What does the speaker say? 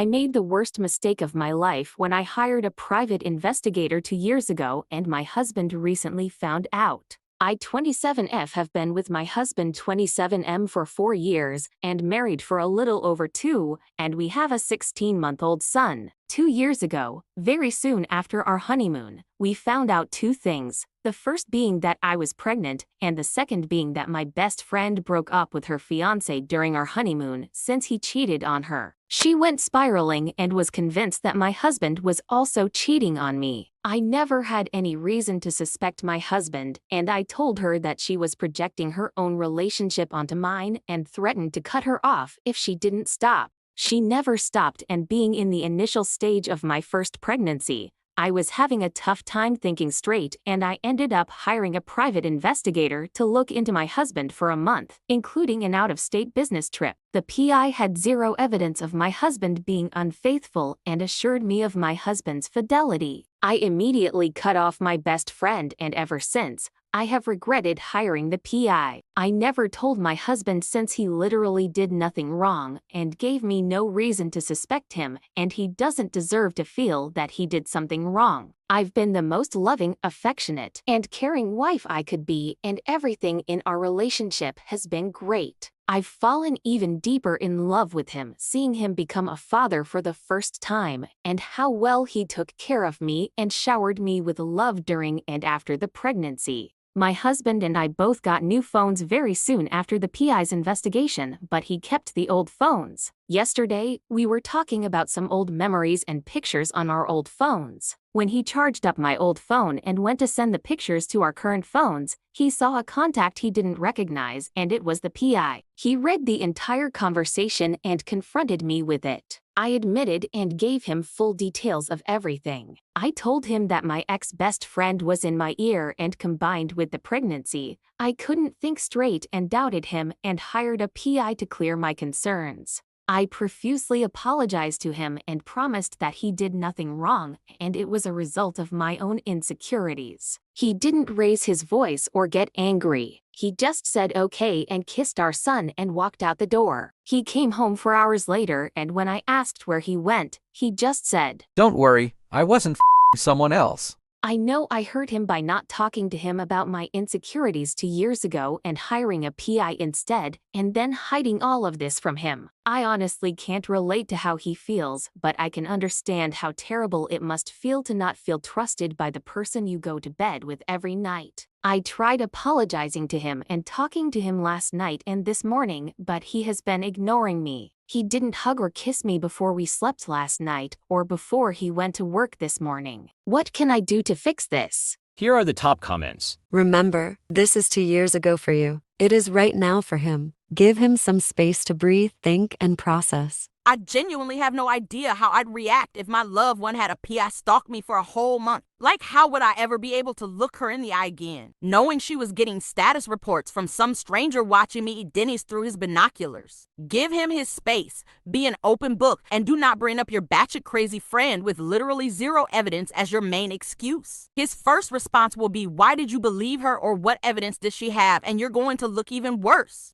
I made the worst mistake of my life when I hired a private investigator 2 years ago and my husband recently found out. I 27F have been with my husband 27M for 4 years and married for a little over 2, and we have a 16-month-old son. 2 years ago, very soon after our honeymoon, we found out 2 things. The first being that I was pregnant, and the second being that my best friend broke up with her fiancé during our honeymoon since he cheated on her. She went spiraling and was convinced that my husband was also cheating on me. I never had any reason to suspect my husband, and I told her that she was projecting her own relationship onto mine and threatened to cut her off if she didn't stop. She never stopped, and being in the initial stage of my first pregnancy, I was having a tough time thinking straight, and I ended up hiring a private investigator to look into my husband for a month, including an out-of-state business trip. The PI had zero evidence of my husband being unfaithful and assured me of my husband's fidelity. I immediately cut off my best friend, and ever since, I have regretted hiring the PI. I never told my husband since he literally did nothing wrong and gave me no reason to suspect him, and he doesn't deserve to feel that he did something wrong. I've been the most loving, affectionate, and caring wife I could be, and everything in our relationship has been great. I've fallen even deeper in love with him, seeing him become a father for the first time, and how well he took care of me and showered me with love during and after the pregnancy. My husband and I both got new phones very soon after the PI's investigation, but he kept the old phones. Yesterday, we were talking about some old memories and pictures on our old phones. When he charged up my old phone and went to send the pictures to our current phones, he saw a contact he didn't recognize, and it was the PI. He read the entire conversation and confronted me with it. I admitted and gave him full details of everything. I told him that my ex-best friend was in my ear, and combined with the pregnancy, I couldn't think straight and doubted him and hired a PI to clear my concerns. I profusely apologized to him and promised that he did nothing wrong and it was a result of my own insecurities. He didn't raise his voice or get angry. He just said okay and kissed our son and walked out the door. He came home 4 hours later, and when I asked where he went, he just said, "Don't worry, I wasn't someone else." I know I hurt him by not talking to him about my insecurities 2 years ago and hiring a PI instead, and then hiding all of this from him. I honestly can't relate to how he feels, but I can understand how terrible it must feel to not feel trusted by the person you go to bed with every night. I tried apologizing to him and talking to him last night and this morning, but he has been ignoring me. He didn't hug or kiss me before we slept last night or before he went to work this morning. What can I do to fix this? Here are the top comments. Remember, this is 2 years ago for you. It is right now for him. Give him some space to breathe, think, and process. I genuinely have no idea how I'd react if my loved one had a PI stalk me for a whole month. Like, how would I ever be able to look her in the eye again, knowing she was getting status reports from some stranger watching me eat Denny's through his binoculars? Give him his space, be an open book, and do not bring up your batshit crazy friend with literally zero evidence as your main excuse. His first response will be, why did you believe her, or what evidence did she have? And you're going to look even worse.